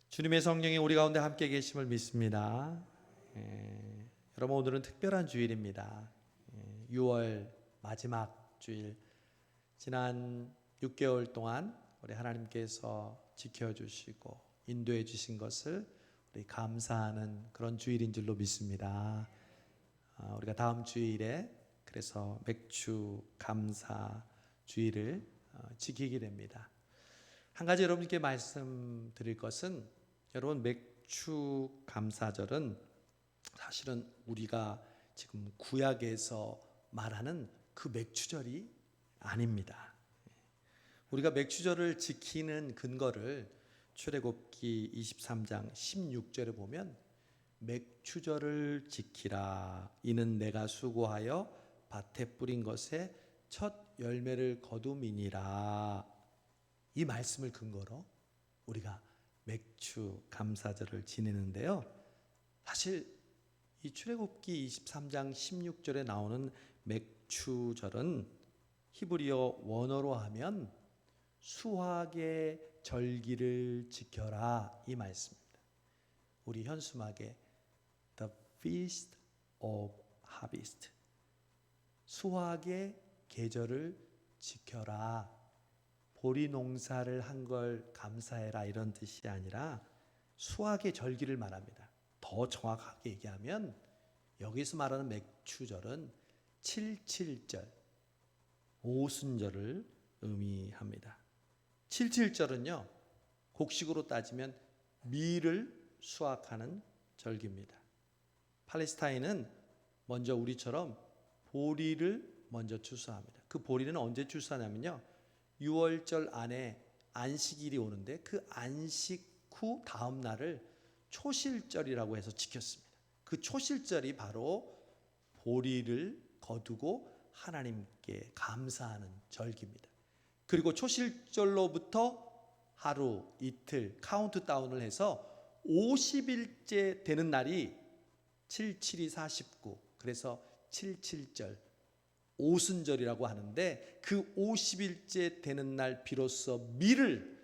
주님의 성령이 우리 가운데 함께 계심을 믿습니다. 여러분, 오늘은 특별한 주일입니다. 6월 마지막 주일, 지난 6개월 동안 우리 하나님께서 지켜주시고 인도해 주신 것을 우리 감사하는 그런 주일인 줄로 믿습니다. 우리가 다음 주일에 그래서 맥주 감사 주일을 지키게 됩니다. 한 가지 여러분께 말씀드릴 것은, 여러분, 맥주 감사절은 사실은 우리가 지금 구약에서 말하는 그 맥주절이 아닙니다. 우리가 맥주절을 지키는 근거를 출애굽기 23장 16절에 보면, 맥주절을 지키라. 이는 내가 수고하여 밭에 뿌린 것에 첫 열매를 거둠이니라. 이 말씀을 근거로 우리가 맥주 감사절을 지내는데요, 사실 이 출애굽기 23장 16절에 나오는 맥주절은 히브리어 원어로 하면 수확의 절기를 지켜라, 이 말씀입니다. 우리 현수막에 The Feast of Harvest, 수확의 계절을 지켜라, 보리 농사를 한 걸 감사해라, 이런 뜻이 아니라 수확의 절기를 말합니다. 더 정확하게 얘기하면 여기서 말하는 맥주절은 77절, 오순절을 의미합니다. 77절은요, 곡식으로 따지면 밀을 수확하는 절기입니다. 팔레스타인은 먼저 우리처럼 보리를 먼저 추수합니다. 그 보리는 언제 추수하냐면요, 6월절 안에 안식일이 오는데 그 안식 후 다음 날을 초실절이라고 해서 지켰습니다. 그 초실절이 바로 보리를 거두고 하나님께 감사하는 절기입니다. 그리고 초실절로부터 하루, 이틀 카운트다운을 해서 50일째 되는 날이 77이 49, 그래서 77절, 오순절이라고 하는데, 그 50일째 되는 날 비로소 밀을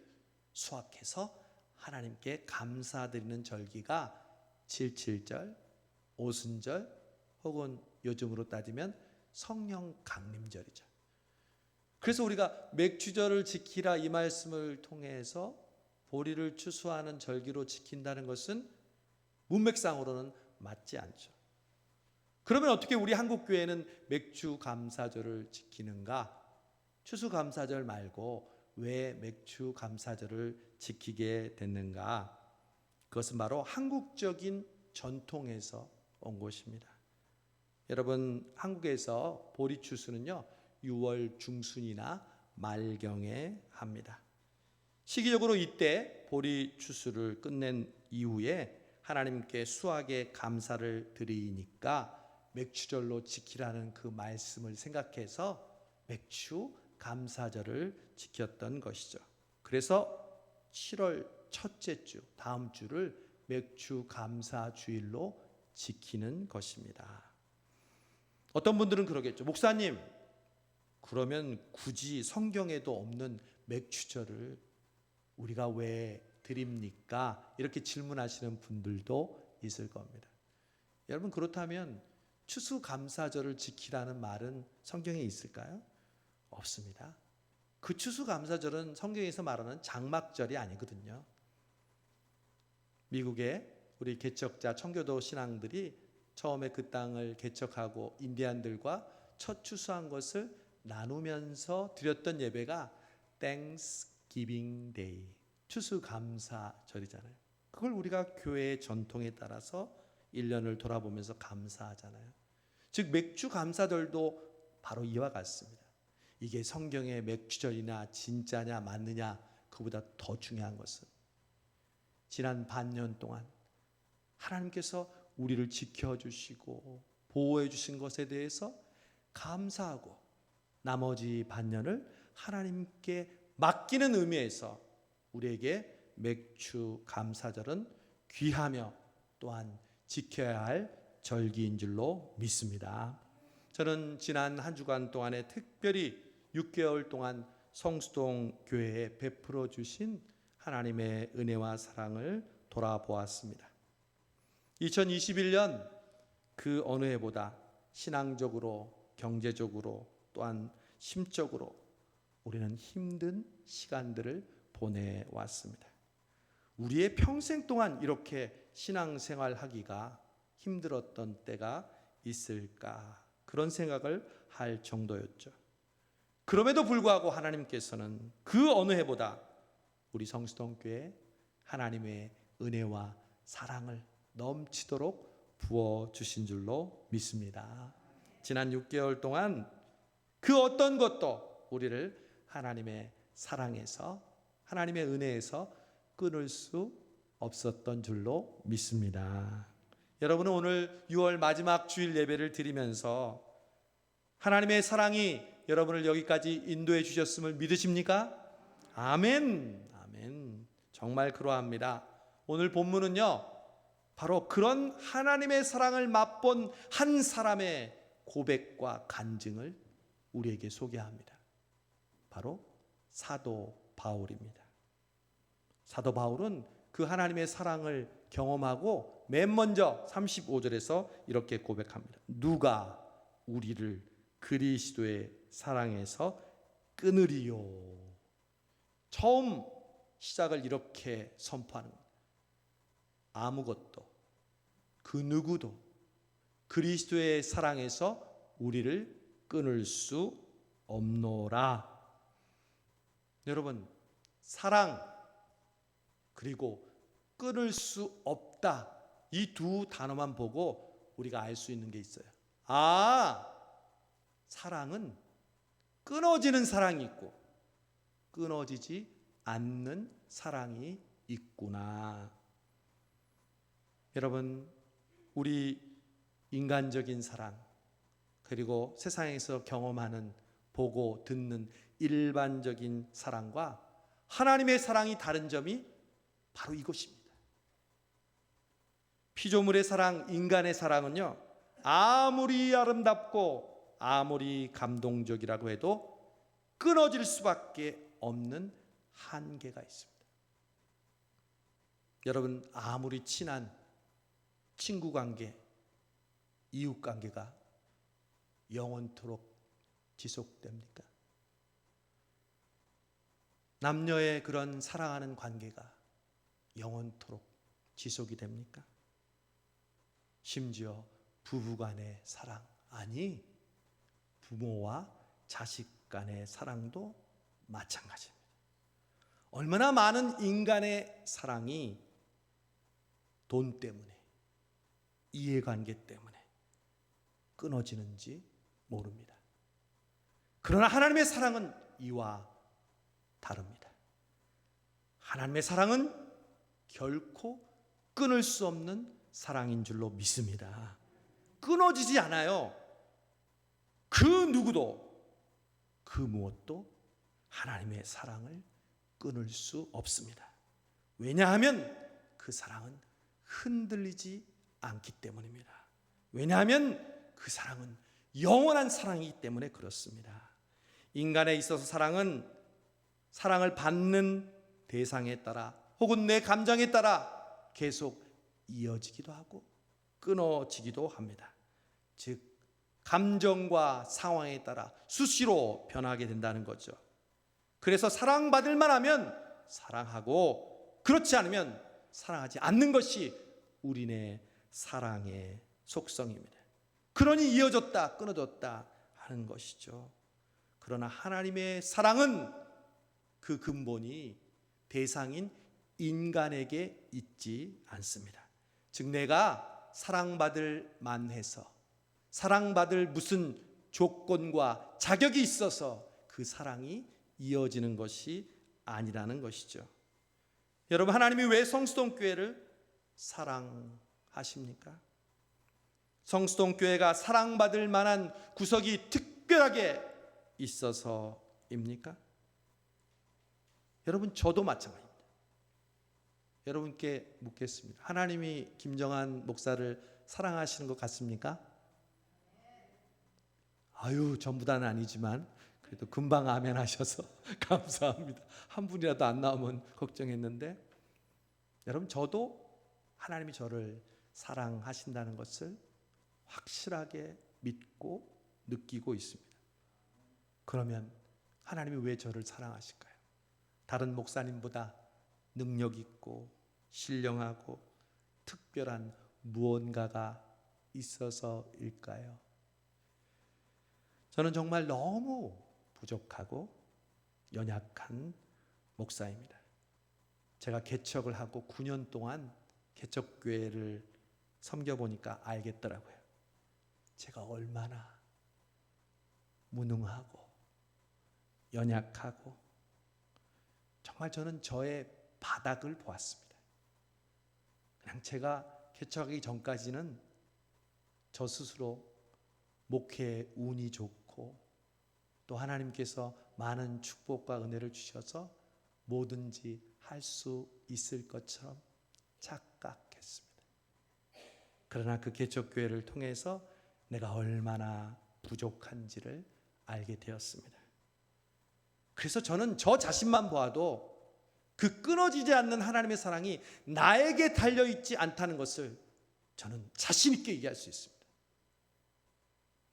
수확해서 하나님께 감사드리는 절기가 77절, 오순절, 혹은 요즘으로 따지면 성령 강림절이죠. 그래서 우리가 맥주절을 지키라, 이 말씀을 통해서 보리를 추수하는 절기로 지킨다는 것은 문맥상으로는 맞지 않죠. 그러면 어떻게 우리 한국교회는 맥주 감사절을 지키는가? 추수 감사절 말고 왜 맥주 감사절을 지키게 됐는가? 그것은 바로 한국적인 전통에서 온 것입니다. 여러분, 한국에서 보리 추수는요, 6월 중순이나 말경에 합니다. 시기적으로 이때 보리 추수를 끝낸 이후에 하나님께 수확의 감사를 드리니까 맥주절로 지키라는 그 말씀을 생각해서 맥주 감사절을 지켰던 것이죠. 그래서 7월 첫째 주, 다음 주를 맥주 감사 주일로 지키는 것입니다. 어떤 분들은 그러겠죠. 목사님, 그러면 굳이 성경에도 없는 맥주절을 우리가 왜 드립니까? 이렇게 질문하시는 분들도 있을 겁니다. 여러분, 그렇다면 추수감사절을 지키라는 말은 성경에 있을까요? 없습니다. 그 추수감사절은 성경에서 말하는 장막절이 아니거든요. 미국의 우리 개척자 청교도 신앙들이 처음에 그 땅을 개척하고 인디안들과 첫 추수한 것을 나누면서 드렸던 예배가 Thanksgiving Day, 추수감사절이잖아요. 그걸 우리가 교회의 전통에 따라서 1년을 돌아보면서 감사하잖아요. 즉 맥주 감사절도 바로 이와 같습니다. 이게 성경의 맥주절이나 진짜냐 맞느냐, 그보다 더 중요한 것은 지난 반년 동안 하나님께서 우리를 지켜주시고 보호해 주신 것에 대해서 감사하고 나머지 반년을 하나님께 맡기는 의미에서 우리에게 맥주 감사절은 귀하며 또한 지켜야 할 절기인 줄로 믿습니다. 저는 지난 한 주간 동안에 특별히 6개월 동안 성수동 교회에 베풀어 주신 하나님의 은혜와 사랑을 돌아보았습니다. 2021년 그 어느 해보다 신앙적으로, 경제적으로, 또한 심적으로 우리는 힘든 시간들을 보내왔습니다. 우리의 평생 동안 이렇게 신앙생활하기가 힘들었던 때가 있을까, 그런 생각을 할 정도였죠. 그럼에도 불구하고 하나님께서는 그 어느 해보다 우리 성수동교회에 하나님의 은혜와 사랑을 넘치도록 부어주신 줄로 믿습니다. 지난 6개월 동안 그 어떤 것도 우리를 하나님의 사랑에서, 하나님의 은혜에서 끊을 수 없었던 줄로 믿습니다. 여러분은 오늘 6월 마지막 주일 예배를 드리면서 하나님의 사랑이 여러분을 여기까지 인도해 주셨음을 믿으십니까? 아멘. 아멘. 정말 그러합니다. 오늘 본문은요, 바로 그런 하나님의 사랑을 맛본 한 사람의 고백과 간증을 우리에게 소개합니다. 바로 사도 바울입니다. 사도 바울은 그 하나님의 사랑을 경험하고 맨 먼저 35절에서 이렇게 고백합니다. 누가 우리를 그리스도의 사랑에서 끊으리요. 처음 시작을 이렇게 선포하는 겁니다. 아무것도, 그 누구도 그리스도의 사랑에서 우리를 끊을 수 없노라. 여러분, 사랑 그리고 끊을 수 없다, 이 두 단어만 보고 우리가 알 수 있는 게 있어요. 아, 사랑은 끊어지는 사랑이 있고 끊어지지 않는 사랑이 있구나. 여러분, 우리 인간적인 사랑, 그리고 세상에서 경험하는, 보고 듣는 일반적인 사랑과 하나님의 사랑이 다른 점이 바로 이것입니다. 피조물의 사랑, 인간의 사랑은요, 아무리 아름답고 아무리 감동적이라고 해도 끊어질 수밖에 없는 한계가 있습니다. 여러분, 아무리 친한 친구 관계, 이웃 관계가 영원토록 지속됩니까? 남녀의 그런 사랑하는 관계가 영원토록 지속이 됩니까? 심지어 부부 간의 사랑, 아니 부모와 자식 간의 사랑도 마찬가지입니다. 얼마나 많은 인간의 사랑이 돈 때문에, 이해관계 때문에 끊어지는지 모릅니다. 그러나 하나님의 사랑은 이와 다릅니다. 하나님의 사랑은 결코 끊을 수 없는 사랑인 줄로 믿습니다. 끊어지지 않아요. 그 누구도, 그 무엇도 하나님의 사랑을 끊을 수 없습니다. 왜냐하면 그 사랑은 흔들리지 않기 때문입니다. 왜냐하면 그 사랑은 영원한 사랑이기 때문에 그렇습니다. 인간에 있어서 사랑은 사랑을 받는 대상에 따라 혹은 내 감정에 따라 계속 이어지기도 하고 끊어지기도 합니다. 즉, 감정과 상황에 따라 수시로 변하게 된다는 거죠. 그래서 사랑받을 만하면 사랑하고, 그렇지 않으면 사랑하지 않는 것이 우리네 사랑의 속성입니다. 그러니 이어졌다, 끊어졌다 하는 것이죠. 그러나 하나님의 사랑은 그 근본이 대상인 인간에게 있지 않습니다. 즉, 내가 사랑받을 만해서, 사랑받을 무슨 조건과 자격이 있어서 그 사랑이 이어지는 것이 아니라는 것이죠. 여러분, 하나님이 왜 성수동교회를 사랑하십니까? 성수동교회가 사랑받을 만한 구석이 특별하게 있어서입니까? 여러분, 저도 마찬가지입니다. 여러분께 묻겠습니다. 하나님이 김정한 목사를 사랑하시는 것 같습니까? 아유, 전부 다는 아니지만 그래도 금방 아멘 하셔서 감사합니다. 한 분이라도 안 나오면 걱정했는데, 여러분, 저도 하나님이 저를 사랑하신다는 것을 확실하게 믿고 느끼고 있습니다. 그러면 하나님이 왜 저를 사랑하실까요? 다른 목사님보다 능력 있고 신령하고 특별한 무언가가 있어서일까요? 저는 정말 너무 부족하고 연약한 목사입니다. 제가 개척을 하고 9년 동안 개척교회를 섬겨보니까 알겠더라고요. 제가 얼마나 무능하고 연약하고, 정말 저는 저의 바닥을 보았습니다. 그냥 제가 개척하기 전까지는 저 스스로 목회에 운이 좋고 또 하나님께서 많은 축복과 은혜를 주셔서 뭐든지 할 수 있을 것처럼 착각했습니다. 그러나 그 개척교회를 통해서 내가 얼마나 부족한지를 알게 되었습니다. 그래서 저는 저 자신만 보아도 그 끊어지지 않는 하나님의 사랑이 나에게 달려있지 않다는 것을 저는 자신 있게 얘기할 수 있습니다.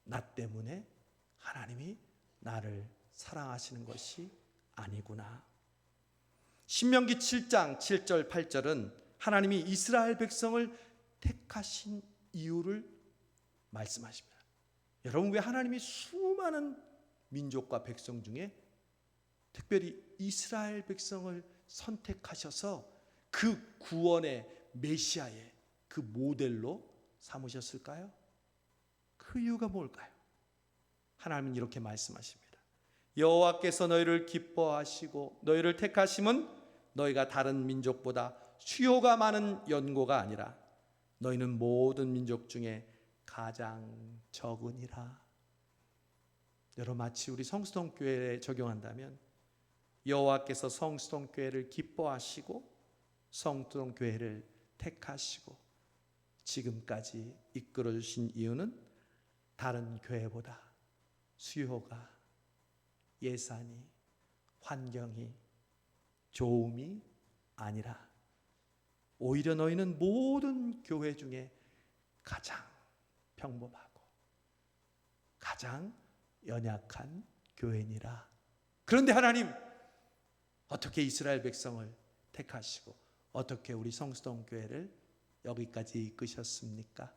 나 때문에 하나님이 나를 사랑하시는 것이 아니구나. 신명기 7장 7절 8절은 하나님이 이스라엘 백성을 택하신 이유를 말씀하십니다. 여러분, 왜 하나님이 수많은 민족과 백성 중에 특별히 이스라엘 백성을 선택하셔서 그 구원의 메시아의 그 모델로 삼으셨을까요? 그 이유가 뭘까요? 하나님은 이렇게 말씀하십니다. 여호와께서 너희를 기뻐하시고 너희를 택하심은 너희가 다른 민족보다 수요가 많은 연고가 아니라 너희는 모든 민족 중에 가장 적으니라. 여러분, 마치 우리 성수동 교회에 적용한다면 여호와께서 성수동 교회를 기뻐하시고 성수동 교회를 택하시고 지금까지 이끌어 주신 이유는 다른 교회보다 수요가, 예산이, 환경이, 좋음이 아니라 오히려 너희는 모든 교회 중에 가장 평범하고 가장 연약한 교회니라. 그런데 하나님, 어떻게 이스라엘 백성을 택하시고 어떻게 우리 성수동 교회를 여기까지 이끄셨습니까?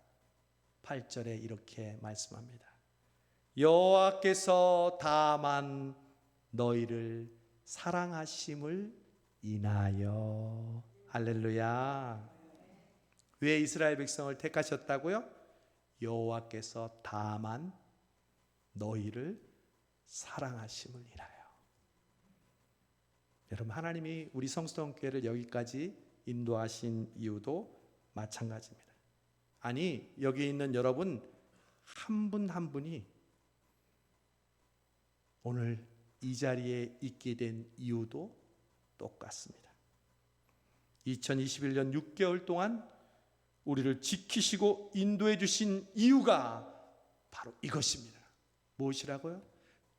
8절에 이렇게 말씀합니다. 여호와께서 다만 너희를 사랑하심을 인하여. 할렐루야. 왜 이스라엘 백성을 택하셨다고요? 여호와께서 다만 너희를 사랑하심을 인하여. 여러분, 하나님이 우리 성수동 교회를 여기까지 인도하신 이유도 마찬가지입니다. 아니, 여기 있는 여러분 한 분 한 분이 오늘 이 자리에 있게 된 이유도 똑같습니다. 2021년 6개월 동안 우리를 지키시고 인도해 주신 이유가 바로 이것입니다. 무엇이라고요?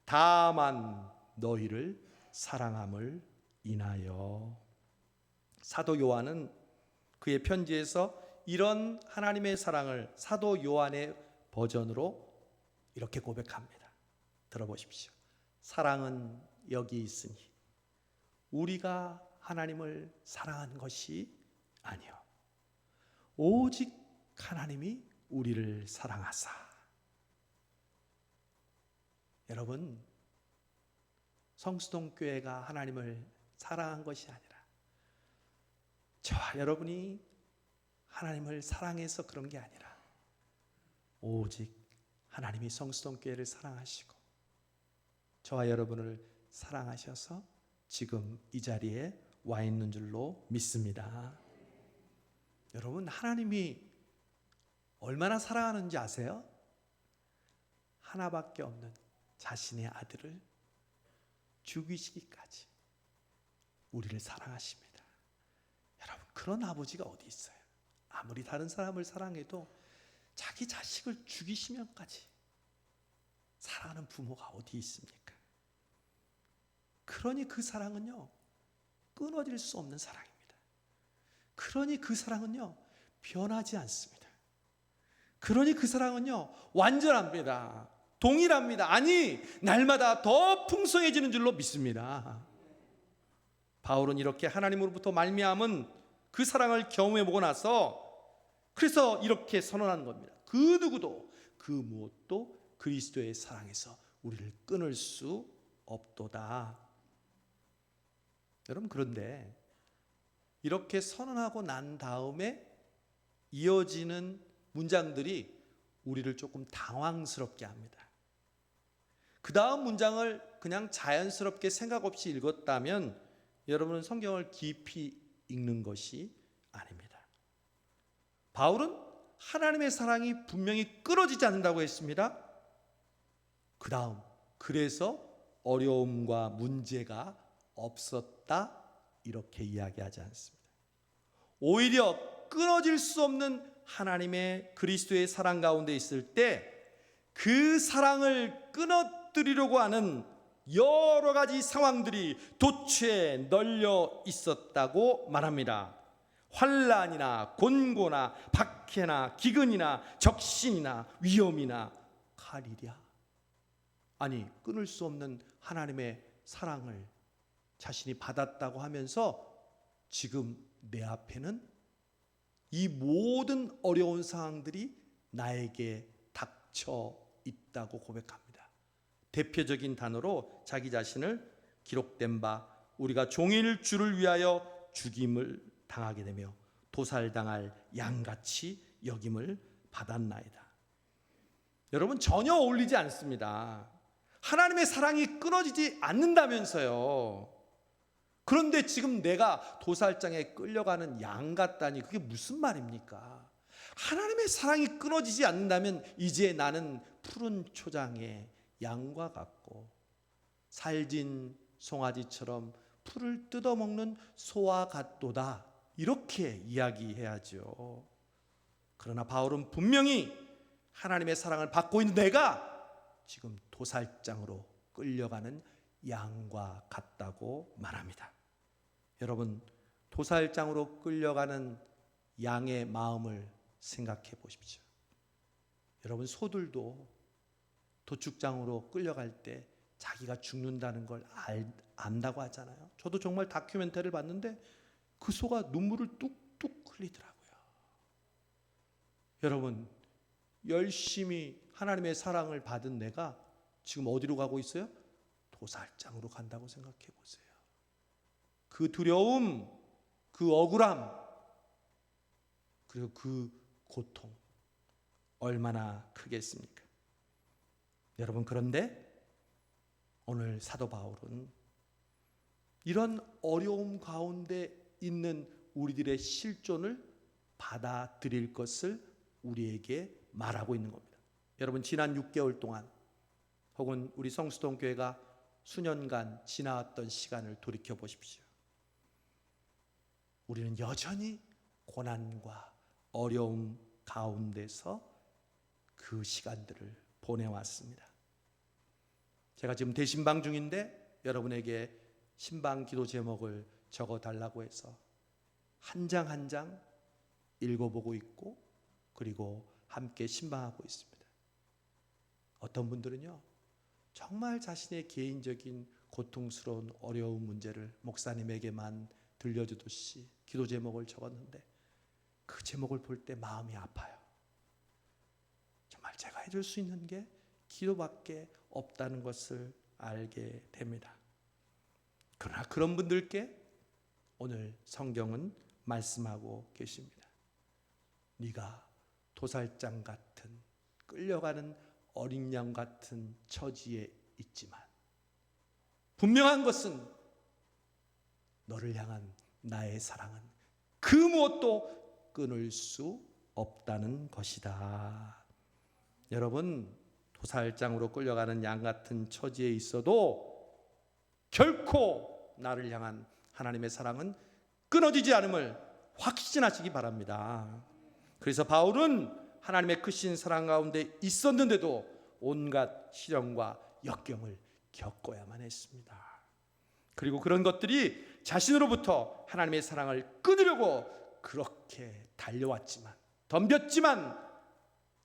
다만 너희를 사랑함을 인하여. 사도 요한은 그의 편지에서 이런 하나님의 사랑을 사도 요한의 버전으로 이렇게 고백합니다. 들어보십시오. 사랑은 여기 있으니 우리가 하나님을 사랑한 것이 아니요 오직 하나님이 우리를 사랑하사. 여러분, 성수동 교회가 하나님을 사랑한 것이 아니라 저와 여러분이 하나님을 사랑해서 그런 게 아니라 오직 하나님이 성수동 교회를 사랑하시고 저와 여러분을 사랑하셔서 지금 이 자리에 와 있는 줄로 믿습니다. 여러분, 하나님이 얼마나 사랑하는지 아세요? 하나밖에 없는 자신의 아들을 죽이시기까지 우리를 사랑하십니다. 여러분, 그런 아버지가 어디 있어요? 아무리 다른 사람을 사랑해도 자기 자식을 죽이시면까지 사랑하는 부모가 어디 있습니까? 그러니 그 사랑은요, 끊어질 수 없는 사랑입니다. 그러니 그 사랑은요, 변하지 않습니다. 그러니 그 사랑은요, 완전합니다. 동일합니다. 아니, 날마다 더 풍성해지는 줄로 믿습니다. 바울은 이렇게 하나님으로부터 말미암은 그 사랑을 경험해보고 나서 그래서 이렇게 선언하는 겁니다. 그 누구도 그 무엇도 그리스도의 사랑에서 우리를 끊을 수 없도다. 여러분, 그런데 이렇게 선언하고 난 다음에 이어지는 문장들이 우리를 조금 당황스럽게 합니다. 그 다음 문장을 그냥 자연스럽게 생각 없이 읽었다면 여러분은 성경을 깊이 읽는 것이 아닙니다. 바울은 하나님의 사랑이 분명히 끊어지지 않는다고 했습니다. 그 다음, 그래서 어려움과 문제가 없었다, 이렇게 이야기하지 않습니다. 오히려 끊어질 수 없는 하나님의 그리스도의 사랑 가운데 있을 때 그 사랑을 끊어뜨리려고 하는 여러 가지 상황들이 도처에 널려 있었다고 말합니다. 환난이나 곤고나 박해나 기근이나 적신이나 위험이나 칼이랴. 아니, 끊을 수 없는 하나님의 사랑을 자신이 받았다고 하면서 지금 내 앞에는 이 모든 어려운 상황들이 나에게 닥쳐 있다고 고백합니다. 대표적인 단어로 자기 자신을 기록된 바 우리가 종일 주를 위하여 죽임을 당하게 되며 도살당할 양같이 여김을 받았나이다. 여러분, 전혀 어울리지 않습니다. 하나님의 사랑이 끊어지지 않는다면서요. 그런데 지금 내가 도살장에 끌려가는 양 같다니, 그게 무슨 말입니까? 하나님의 사랑이 끊어지지 않는다면 이제 나는 푸른 초장에 양과 같고 살진 송아지처럼 풀을 뜯어먹는 소와 같도다, 이렇게 이야기해야죠. 그러나 바울은 분명히 하나님의 사랑을 받고 있는 내가 지금 도살장으로 끌려가는 양과 같다고 말합니다. 여러분, 도살장으로 끌려가는 양의 마음을 생각해 보십시오. 여러분, 소들도 도축장으로 끌려갈 때 자기가 죽는다는 걸 안다고 하잖아요. 저도 정말 다큐멘터리를 봤는데 그 소가 눈물을 뚝뚝 흘리더라고요. 여러분, 열심히 하나님의 사랑을 받은 내가 지금 어디로 가고 있어요? 도살장으로 간다고 생각해 보세요. 그 두려움, 그 억울함, 그리고 그 고통 얼마나 크겠습니까? 여러분, 그런데 오늘 사도 바울은 이런 어려움 가운데 있는 우리들의 실존을 받아들일 것을 우리에게 말하고 있는 겁니다. 여러분, 지난 6개월 동안 혹은 우리 성수동 교회가 수년간 지나왔던 시간을 돌이켜 보십시오. 우리는 여전히 고난과 어려움 가운데서 그 시간들을 보내왔습니다. 제가 지금 대신방 중인데 여러분에게 신방 기도 제목을 적어달라고 해서 한 장 한 장 읽어보고 있고 그리고 함께 신방하고 있습니다. 어떤 분들은요, 정말 자신의 개인적인 고통스러운 어려운 문제를 목사님에게만 들려주듯이 기도 제목을 적었는데 그 제목을 볼 때 마음이 아파요. 정말 제가 해줄 수 있는 게 기도밖에 없다는 것을 알게 됩니다. 그러나 그런 분들께 오늘 성경은 말씀하고 계십니다. 네가 도살장 같은 끌려가는 어린 양 같은 처지에 있지만 분명한 것은 너를 향한 나의 사랑은 그 무엇도 끊을 수 없다는 것이다. 여러분, 도살장으로 끌려가는 양 같은 처지에 있어도 결코 나를 향한 하나님의 사랑은 끊어지지 않음을 확신하시기 바랍니다. 그래서 바울은 하나님의 크신 사랑 가운데 있었는데도 온갖 시련과 역경을 겪어야만 했습니다. 그리고 그런 것들이 자신으로부터 하나님의 사랑을 끊으려고 그렇게 달려왔지만, 덤볐지만,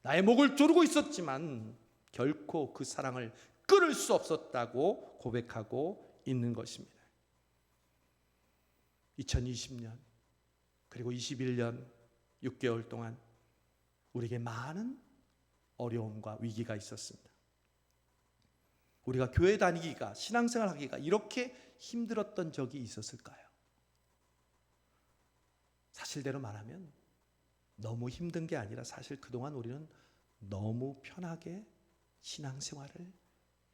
나의 목을 조르고 있었지만 결코 그 사랑을 끊을 수 없었다고 고백하고 있는 것입니다. 2020년 그리고 21년 6개월 동안 우리에게 많은 어려움과 위기가 있었습니다. 우리가 교회 다니기가, 신앙생활 하기가 이렇게 힘들었던 적이 있었을까요? 사실대로 말하면 너무 힘든 게 아니라 사실 그동안 우리는 너무 편하게 신앙생활을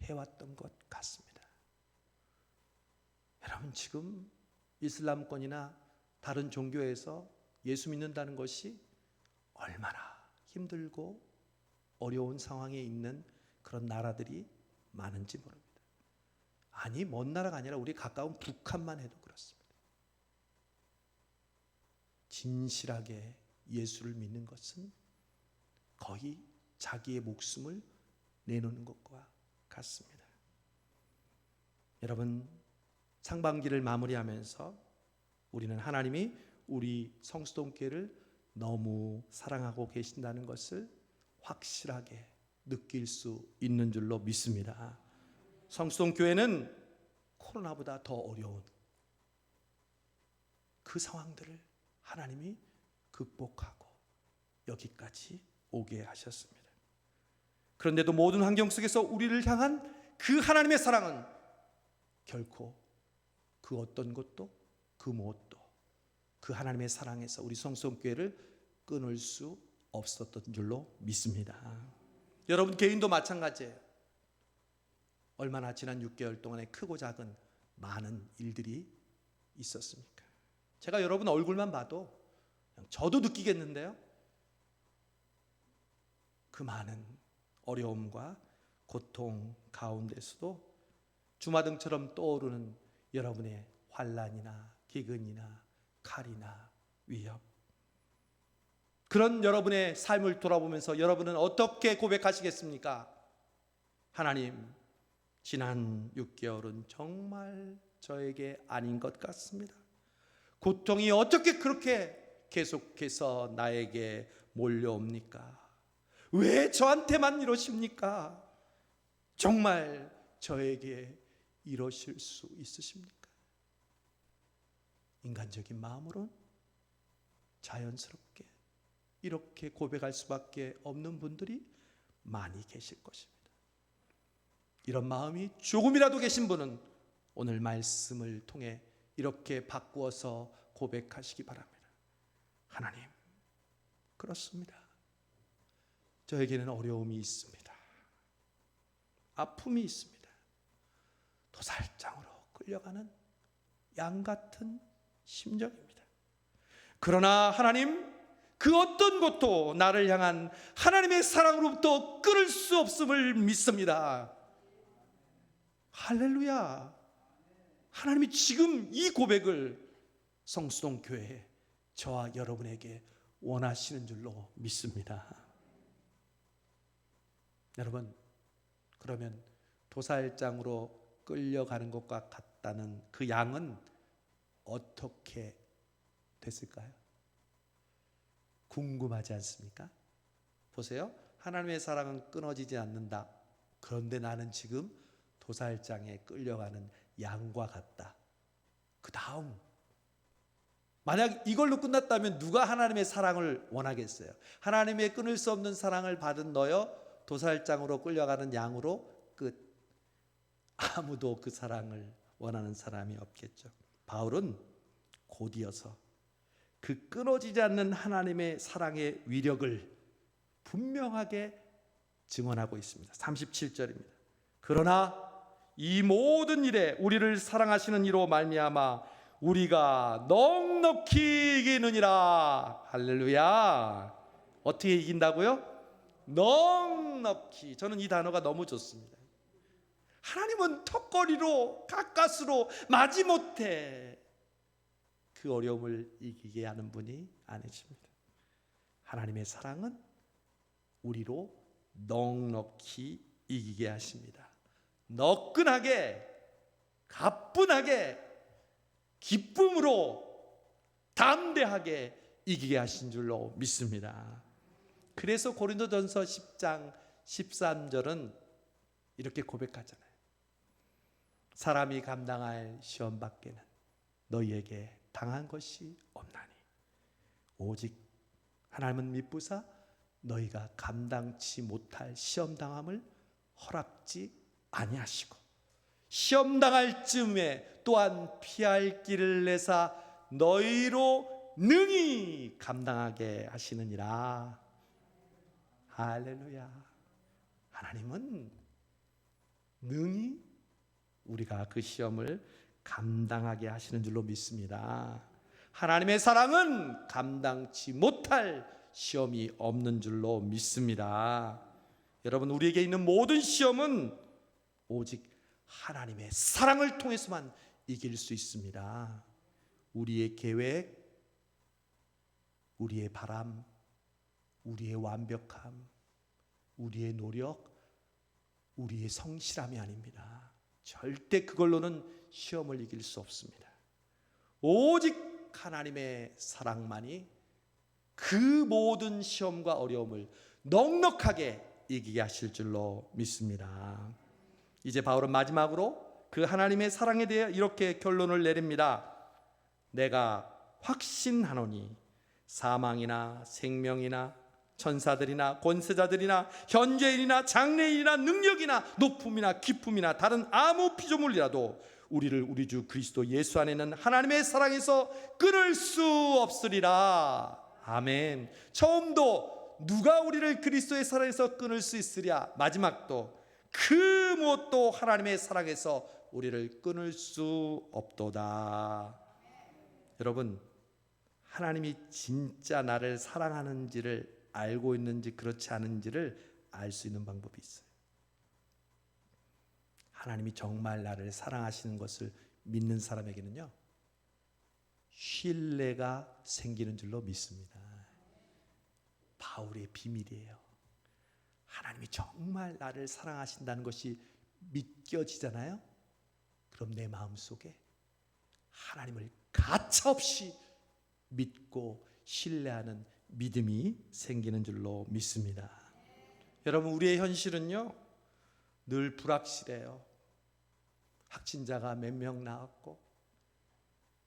해왔던 것 같습니다. 여러분, 지금 이슬람권이나 다른 종교에서 예수 믿는다는 것이 얼마나 힘들고 어려운 상황에 있는 그런 나라들이 많은지 모릅니다. 아니, 먼 나라가 아니라 우리 가까운 북한만 해도 그렇습니다. 진실하게 예수를 믿는 것은 거의 자기의 목숨을 내놓는 것과 같습니다. 여러분, 상반기를 마무리하면서 우리는 하나님이 우리 성수동교회를 너무 사랑하고 계신다는 것을 확실하게 느낄 수 있는 줄로 믿습니다. 성수동교회는 코로나보다 더 어려운 그 상황들을 하나님이 극복하고 여기까지 오게 하셨습니다. 그런데도 모든 환경 속에서 우리를 향한 그 하나님의 사랑은 결코 그 어떤 것도 그 무엇도 그 하나님의 사랑에서 우리 성수교회를 끊을 수 없었던 줄로 믿습니다. 여러분 개인도 마찬가지예요. 얼마나 지난 6개월 동안에 크고 작은 많은 일들이 있었습니까? 제가 여러분 얼굴만 봐도 저도 느끼겠는데요, 그 많은 어려움과 고통 가운데서도 주마등처럼 떠오르는 여러분의 환난이나 기근이나 칼이나 위협, 그런 여러분의 삶을 돌아보면서 여러분은 어떻게 고백하시겠습니까? 하나님, 지난 6개월은 정말 저에게 아닌 것 같습니다. 고통이 어떻게 그렇게 계속해서 나에게 몰려옵니까? 왜 저한테만 이러십니까? 정말 저에게 이러실 수 있으십니까? 인간적인 마음으로는 자연스럽게 이렇게 고백할 수밖에 없는 분들이 많이 계실 것입니다. 이런 마음이 조금이라도 계신 분은 오늘 말씀을 통해 이렇게 바꾸어서 고백하시기 바랍니다. 하나님, 그렇습니다. 저에게는 어려움이 있습니다. 아픔이 있습니다. 도살장으로 끌려가는 양 같은 심정입니다. 그러나 하나님, 그 어떤 것도 나를 향한 하나님의 사랑으로부터 끊을 수 없음을 믿습니다. 할렐루야. 하나님이 지금 이 고백을 성수동 교회에 저와 여러분에게 원하시는 줄로 믿습니다. 여러분, 그러면 도살장으로 끌려가는 것과 같다는 그 양은 어떻게 됐을까요? 궁금하지 않습니까? 보세요. 하나님의 사랑은 끊어지지 않는다. 그런데 나는 지금 도살장에 끌려가는 양과 같다. 그 다음, 만약 이걸로 끝났다면 누가 하나님의 사랑을 원하겠어요? 하나님의 끊을 수 없는 사랑을 받은 너여 도살장으로 끌려가는 양으로 끝. 아무도 그 사랑을 원하는 사람이 없겠죠. 바울은 곧이어서 그 끊어지지 않는 하나님의 사랑의 위력을 분명하게 증언하고 있습니다. 37절입니다. 그러나 이 모든 일에 우리를 사랑하시는 이로 말미암아 우리가 넉넉히 이기느니라. 할렐루야. 어떻게 이긴다고요? 넉넉히. 저는 이 단어가 너무 좋습니다. 하나님은 턱걸이로 가까스로 마지못해 그 어려움을 이기게 하는 분이 아니십니다. 하나님의 사랑은 우리로 넉넉히 이기게 하십니다. 너끈하게, 가뿐하게, 기쁨으로 담대하게 이기게 하신 줄로 믿습니다. 그래서 고린도전서 10장 13절은 이렇게 고백하잖아요. 사람이 감당할 시험 밖에는 너희에게 당한 것이 없나니 오직 하나님은 미쁘사 너희가 감당치 못할 시험 당함을 허락지 아니하시고 시험 당할 즈음에 또한 피할 길을 내사 너희로 능히 감당하게 하시느니라. 할렐루야. 하나님은 능히 우리가 그 시험을 감당하게 하시는 줄로 믿습니다. 하나님의 사랑은 감당치 못할 시험이 없는 줄로 믿습니다. 여러분, 우리에게 있는 모든 시험은 오직 하나님의 사랑을 통해서만 이길 수 있습니다. 우리의 계획, 우리의 바람, 우리의 완벽함, 우리의 노력, 우리의 성실함이 아닙니다. 절대 그걸로는 시험을 이길 수 없습니다. 오직 하나님의 사랑만이 그 모든 시험과 어려움을 넉넉하게 이기게 하실 줄로 믿습니다. 이제 바울은 마지막으로 그 하나님의 사랑에 대해 이렇게 결론을 내립니다. 내가 확신하노니 사망이나 생명이나 천사들이나 권세자들이나 현재인이나 장래인이나 능력이나 높음이나 깊음이나 다른 아무 피조물이라도 우리를 우리 주 그리스도 예수 안에는 하나님의 사랑에서 끊을 수 없으리라. 아멘. 처음도 누가 우리를 그리스도의 사랑에서 끊을 수 있으랴, 마지막도 그 무엇도 하나님의 사랑에서 우리를 끊을 수 없도다. 여러분, 하나님이 진짜 나를 사랑하는지를 알고 있는지 그렇지 않은지를 알 수 있는 방법이 있어요. 하나님이 정말 나를 사랑하시는 것을 믿는 사람에게는요, 신뢰가 생기는 줄로 믿습니다. 바울의 비밀이에요. 하나님이 정말 나를 사랑하신다는 것이 믿겨지잖아요. 그럼 내 마음속에 하나님을 가차없이 믿고 신뢰하는 믿음이 생기는 줄로 믿습니다. 여러분, 우리의 현실은요 늘 불확실해요. 확진자가 몇 명 나왔고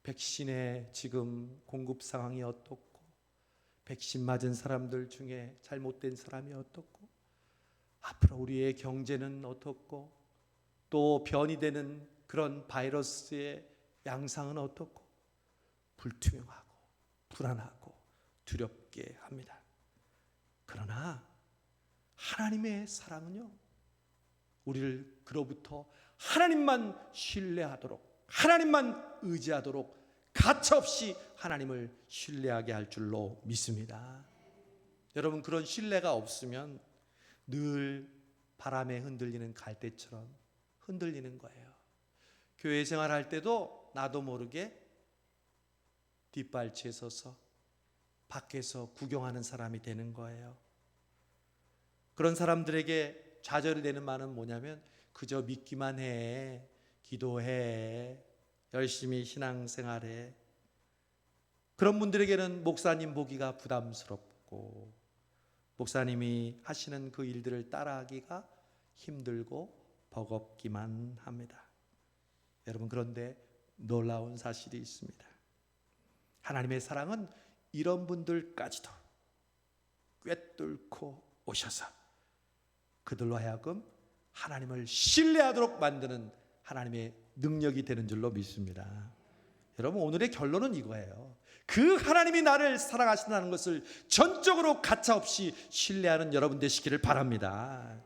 백신의 지금 공급 상황이 어떻고 백신 맞은 사람들 중에 잘못된 사람이 어떻고 앞으로 우리의 경제는 어떻고 또 변이되는 그런 바이러스의 양상은 어떻고 불투명하고 불안하고 두렵게 합니다. 그러나 하나님의 사랑은요, 우리를 그로부터 하나님만 신뢰하도록, 하나님만 의지하도록 가차없이 하나님을 신뢰하게 할 줄로 믿습니다. 여러분, 그런 신뢰가 없으면 늘 바람에 흔들리는 갈대처럼 흔들리는 거예요. 교회 생활할 때도 나도 모르게 뒷발치에 서서 밖에서 구경하는 사람이 되는 거예요. 그런 사람들에게 좌절이 되는 말은 뭐냐면 그저 믿기만 해, 기도해, 열심히 신앙생활해. 그런 분들에게는 목사님 보기가 부담스럽고 목사님이 하시는 그 일들을 따라하기가 힘들고 버겁기만 합니다. 여러분, 그런데 놀라운 사실이 있습니다. 하나님의 사랑은 이런 분들까지도 꿰뚫고 오셔서 그들로 하여금 하나님을 신뢰하도록 만드는 하나님의 능력이 되는 줄로 믿습니다. 여러분, 오늘의 결론은 이거예요. 그 하나님이 나를 사랑하신다는 것을 전적으로 가차없이 신뢰하는 여러분 되시기를 바랍니다.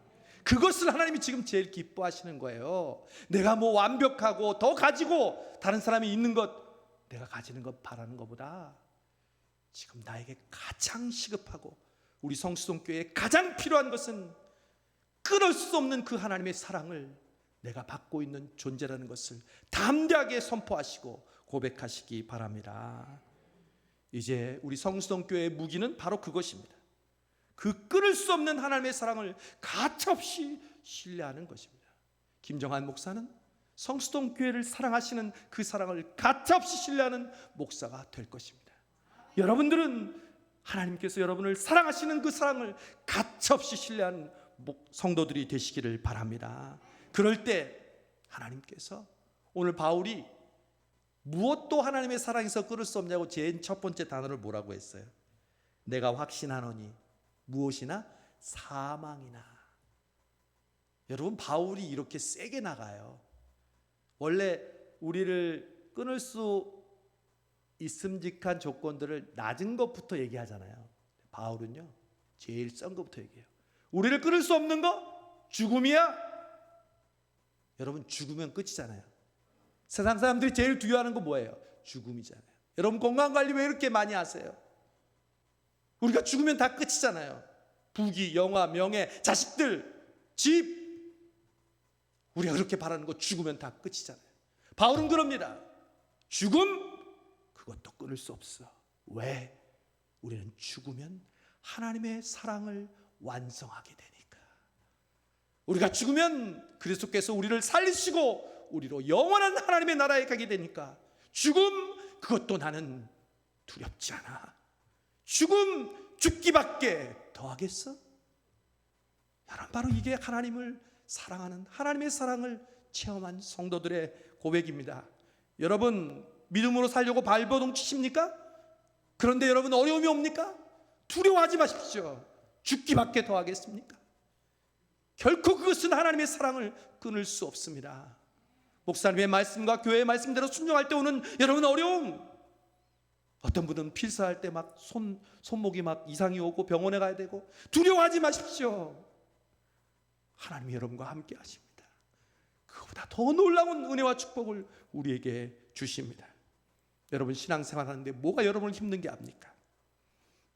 그것을 하나님이 지금 제일 기뻐하시는 거예요. 내가 뭐 완벽하고 더 가지고 다른 사람이 있는 것, 내가 가지는 것 바라는 것보다 지금 나에게 가장 시급하고 우리 성수동교회에 가장 필요한 것은 끊을 수 없는 그 하나님의 사랑을 내가 받고 있는 존재라는 것을 담대하게 선포하시고 고백하시기 바랍니다. 이제 우리 성수동교회의 무기는 바로 그것입니다. 그 끊을 수 없는 하나님의 사랑을 가차없이 신뢰하는 것입니다. 김정한 목사는 성수동교회를 사랑하시는 그 사랑을 가차없이 신뢰하는 목사가 될 것입니다. 여러분들은 하나님께서 여러분을 사랑하시는 그 사랑을 가차없이 신뢰하는 성도들이 되시기를 바랍니다. 그럴 때 하나님께서, 오늘 바울이 무엇도 하나님의 사랑에서 끊을 수 없냐고 제일 첫 번째 단어를 뭐라고 했어요? 내가 확신하노니 무엇이나 사망이나. 여러분, 바울이 이렇게 세게 나가요. 원래 우리를 끊을 수 있음직한 조건들을 낮은 것부터 얘기하잖아요. 바울은요, 제일 센 것부터 얘기해요. 우리를 끊을 수 없는 거 죽음이야. 여러분, 죽으면 끝이잖아요. 세상 사람들이 제일 두려워하는 거 뭐예요? 죽음이잖아요. 여러분, 건강관리 왜 이렇게 많이 하세요? 우리가 죽으면 다 끝이잖아요. 부귀, 영화, 명예, 자식들, 집, 우리가 그렇게 바라는 거 죽으면 다 끝이잖아요. 바울은 그럽니다. 죽음, 그것도 끊을 수 없어. 왜? 우리는 죽으면 하나님의 사랑을 완성하게 되니까. 우리가 죽으면 그리스도께서 우리를 살리시고 우리로 영원한 하나님의 나라에 가게 되니까 죽음, 그것도 나는 두렵지 않아. 죽음, 죽기밖에 더 하겠어? 여러분, 바로 이게 하나님을 사랑하는, 하나님의 사랑을 체험한 성도들의 고백입니다. 여러분, 믿음으로 살려고 발버둥 치십니까? 그런데 여러분, 어려움이 옵니까? 두려워하지 마십시오. 죽기밖에 더 하겠습니까? 결코 그것은 하나님의 사랑을 끊을 수 없습니다. 목사님의 말씀과 교회의 말씀대로 순종할 때 오는 여러분 어려움, 어떤 분은 필사할 때 막 손목이 막 이상이 오고 병원에 가야 되고, 두려워하지 마십시오. 하나님이 여러분과 함께 하십니다. 그거보다 더 놀라운 은혜와 축복을 우리에게 주십니다. 여러분, 신앙생활 하는데 뭐가 여러분을 힘든 게 압니까?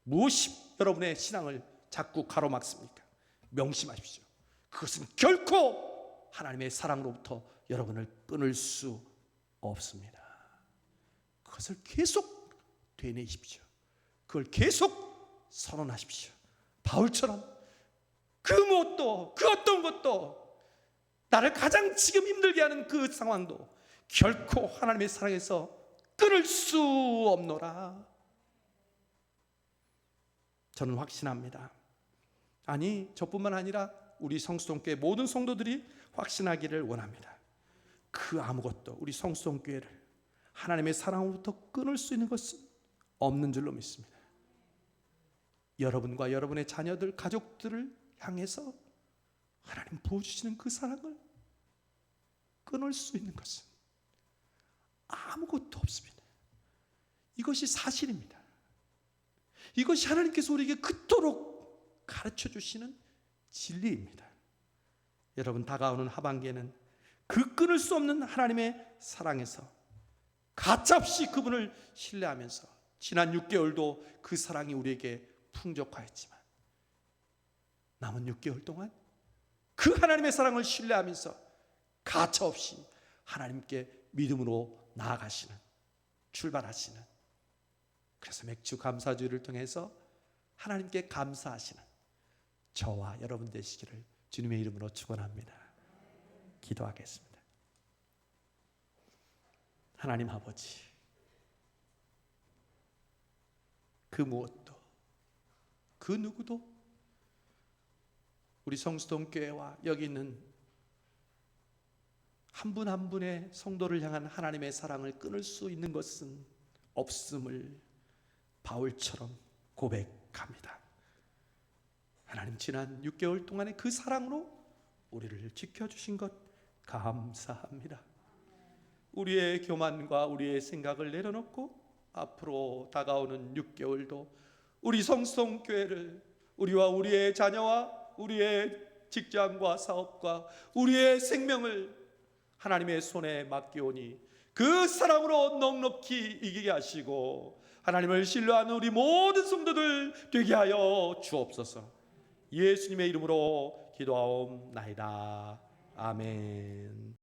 무엇이 여러분의 신앙을 자꾸 가로막습니까? 명심하십시오. 그것은 결코 하나님의 사랑으로부터 여러분을 끊을 수 없습니다. 그것을 계속 되뇌십시오. 그걸 계속 선언하십시오. 바울처럼 그 무엇도, 그 어떤 것도, 나를 가장 지금 힘들게 하는 그 상황도 결코 하나님의 사랑에서 끊을 수 없노라. 저는 확신합니다. 아니, 저뿐만 아니라 우리 성수동교회 모든 성도들이 확신하기를 원합니다. 그 아무것도 우리 성수동교회를 하나님의 사랑으로부터 끊을 수 있는 것은 없는 줄로 믿습니다. 여러분과 여러분의 자녀들, 가족들을 향해서 하나님 부어주시는 그 사랑을 끊을 수 있는 것은 아무것도 없습니다. 이것이 사실입니다. 이것이 하나님께서 우리에게 그토록 가르쳐 주시는 진리입니다. 여러분, 다가오는 하반기에는 그 끊을 수 없는 하나님의 사랑에서 가차없이 그분을 신뢰하면서, 지난 6개월도 그 사랑이 우리에게 풍족하였지만 남은 6개월 동안 그 하나님의 사랑을 신뢰하면서 가차없이 하나님께 믿음으로 나아가시는, 출발하시는, 그래서 맥주 감사주의를 통해서 하나님께 감사하시는 저와 여러분 되시기를 주님의 이름으로 축원합니다. 기도하겠습니다. 하나님 아버지, 그 무엇도, 그 누구도 우리 성수동교회와 여기 있는 한 분 한 분의 성도를 향한 하나님의 사랑을 끊을 수 있는 것은 없음을 바울처럼 고백합니다. 하나님, 지난 6개월 동안의 그 사랑으로 우리를 지켜주신 것 감사합니다. 우리의 교만과 우리의 생각을 내려놓고 앞으로 다가오는 6개월도 우리 성수동교회를, 우리와 우리의 자녀와 우리의 직장과 사업과 우리의 생명을 하나님의 손에 맡기오니 그 사랑으로 넉넉히 이기게 하시고 하나님을 신뢰하는 우리 모든 성도들 되게 하여 주옵소서. 예수님의 이름으로 기도하옵나이다. 아멘.